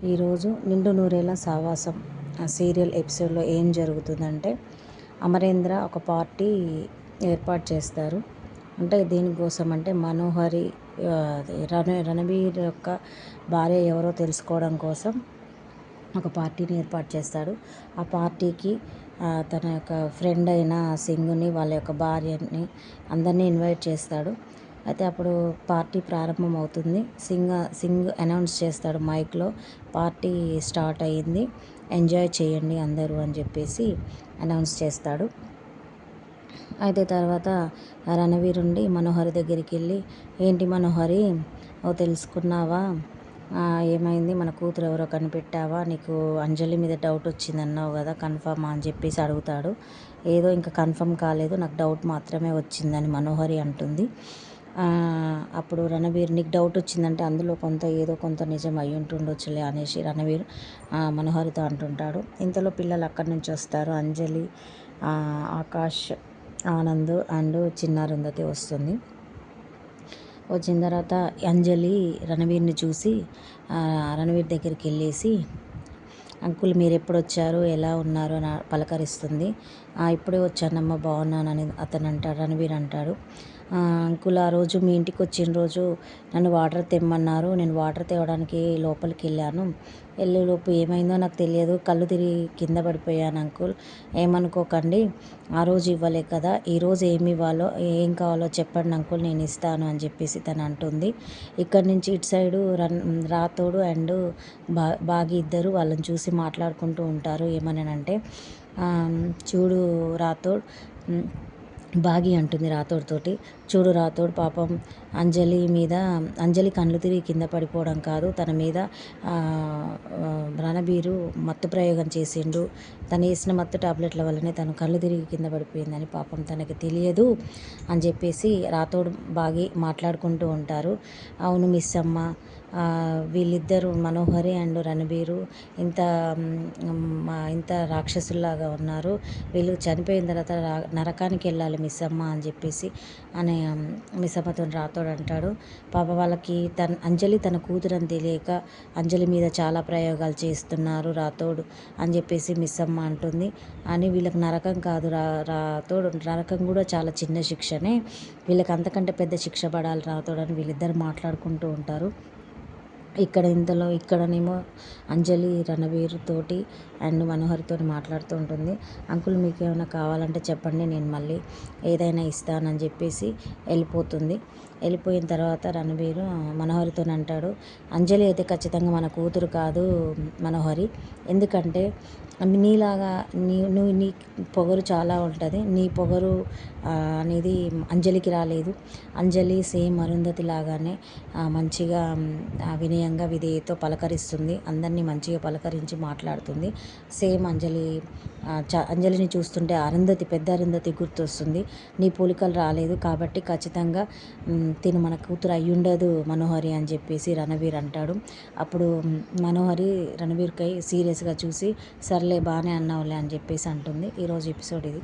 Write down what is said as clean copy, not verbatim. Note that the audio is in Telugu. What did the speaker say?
ఈరోజు నిండు నూరేళ్ల సావాసం సీరియల్ ఎపిసోడ్లో ఏం జరుగుతుందంటే, అమరేంద్ర ఒక పార్టీ ఏర్పాటు చేస్తారు. అంటే దీనికోసం అంటే మనోహరి రణబీర్ యొక్క భార్య ఎవరో తెలుసుకోవడం కోసం ఒక పార్టీని ఏర్పాటు చేస్తాడు. ఆ పార్టీకి తన యొక్క ఫ్రెండ్ అయిన సింగ్ని, వాళ్ళ యొక్క భార్యని అందరినీ ఇన్వైట్ చేస్తాడు. అయితే అప్పుడు పార్టీ ప్రారంభం అవుతుంది. సింగ్ అనౌన్స్ చేస్తాడు మైక్లో, పార్టీ స్టార్ట్ అయ్యింది, ఎంజాయ్ చేయండి అందరూ అని చెప్పేసి అనౌన్స్ చేస్తాడు. అయితే తర్వాత రణవీర్ ఉండి మనోహరి దగ్గరికి వెళ్ళి, ఏంటి మనోహరి, ఓ తెలుసుకున్నావా, ఏమైంది, మన కూతురు ఎవరో కనిపెట్టావా, నీకు అంజలి మీద డౌట్ వచ్చింది అన్నావు కదా, కన్ఫర్మా అని చెప్పేసి అడుగుతాడు. ఏదో ఇంకా కన్ఫర్మ్ కాలేదు, నాకు డౌట్ మాత్రమే వచ్చిందని మనోహరి అంటుంది. అప్పుడు రణవీర్, నీకు డౌట్ వచ్చిందంటే అందులో ఏదో కొంత నిజం అయి ఉంటుండొచ్చులే అనేసి రణవీర్ మనోహరితో అంటుంటాడు. ఇంతలో పిల్లలు అక్కడి నుంచి వస్తారు. అంజలి, ఆకాష్, ఆనంద్ అండ్ చిన్న అరుంధతి వస్తుంది. వచ్చిన తర్వాత అంజలి రణవీర్ని చూసి రణవీర్ దగ్గరికి వెళ్ళేసి, అంకుల్ మీరు ఎప్పుడు వచ్చారు, ఎలా ఉన్నారు అని పలకరిస్తుంది. ఇప్పుడే వచ్చానమ్మ, బాగున్నానని అతను అంటాడు. రణవీర్ అంటాడు, అంకుల్ ఆ రోజు మీ ఇంటికి వచ్చిన రోజు నన్ను వాటర్ తెమ్మన్నారు, నేను వాటర్ తేవడానికి లోపలికి వెళ్ళాను. వెళ్ళేలోపు ఏమైందో నాకు తెలియదు, కళ్ళు తిరిగి కింద పడిపోయాను అంకుల్, ఏమనుకోకండి, ఆ రోజు ఇవ్వలే కదా, ఈరోజు ఏమి ఇవ్వాలో ఏం కావాలో చెప్పండి అంకుల్, నేను ఇస్తాను అని చెప్పేసి తను అంటుంది. ఇక్కడి నుంచి ఇటు సైడు రాతోడు అండ్ బాగి ఇద్దరు వాళ్ళని చూసి మాట్లాడుకుంటూ ఉంటారు. ఏమనంటే, చూడు రాతోడ్, బాగి అంటుంది రాతోడ్ తోటి, చూడు రాతోడ్, పాపం అంజలి కళ్ళు తిరిగి కింద పడిపోవడం కాదు, తన మీద రణబీరు మత్తు ప్రయోగం చేసిండు, తను వేసిన మత్తు టాబ్లెట్ల వల్లనే తను కళ్ళు తిరిగి కింద పడిపోయిందని పాపం తనకి తెలియదు అని చెప్పేసి రాతోడ్ బాగి మాట్లాడుకుంటూ ఉంటారు. అవును మిస్ అమ్మ, వీళ్ళిద్దరూ మనోహరి అండ్ రణబీరు ఇంత రాక్షసుల్లాగా ఉన్నారు, వీళ్ళు చనిపోయిన తర్వాత నరకానికి వెళ్ళాలి మిస్ అమ్మ అని చెప్పేసి మిస్ అమ్మతో రాతోడు అంటాడు. పాప వాళ్ళకి అంజలి తన కూతురని తెలియక అంజలి మీద చాలా ప్రయోగాలు చేస్తున్నారు రాతోడు అని చెప్పేసి మిస్ అమ్మ అంటుంది. అని వీళ్ళకి నరకం కాదు రాతోడు, నరకం కూడా చాలా చిన్న శిక్షనే, వీళ్ళకి అంతకంటే పెద్ద శిక్ష పడాలి రాతోడు అని వీళ్ళిద్దరు మాట్లాడుకుంటూ ఉంటారు. ఇక్కడనేమో అంజలి రణబీర్ తోటి అండ్ మనోహరితో మాట్లాడుతూ ఉంటుంది. అంకుల్ మీకు ఏమైనా కావాలంటే చెప్పండి, నేను మళ్ళీ ఏదైనా ఇస్తానని చెప్పేసి వెళ్ళిపోతుంది. వెళ్ళిపోయిన తర్వాత రణబీర్ మనోహరితో అంటాడు, అంజలి అయితే ఖచ్చితంగా మన కూతురు కాదు మనోహరి, ఎందుకంటే నీలాగా నీ పొగరు చాలా ఉంటుంది, నీ పొగరు అనేది అంజలికి రాలేదు. అంజలి సేమ్ అరుంధతి లాగానే మంచిగా వినయంగా విధేయతో పలకరిస్తుంది, అందరినీ మంచిగా పలకరించి మాట్లాడుతుంది. సేమ్ అంజలిని చూస్తుంటే పెద్ద అరుంధతి గుర్తొస్తుంది. నీ పోలికలు రాలేదు కాబట్టి ఖచ్చితంగా తిను మన కూతురు అయ్యుండదు మనోహరి అని చెప్పేసి రణవీర్ అంటాడు. అప్పుడు మనోహరి రణవీర్కై సీరియస్గా చూసి, సర్లే బాగానే అన్నావులే అని చెప్పేసి అంటుంది. ఈరోజు ఎపిసోడ్ ఇది.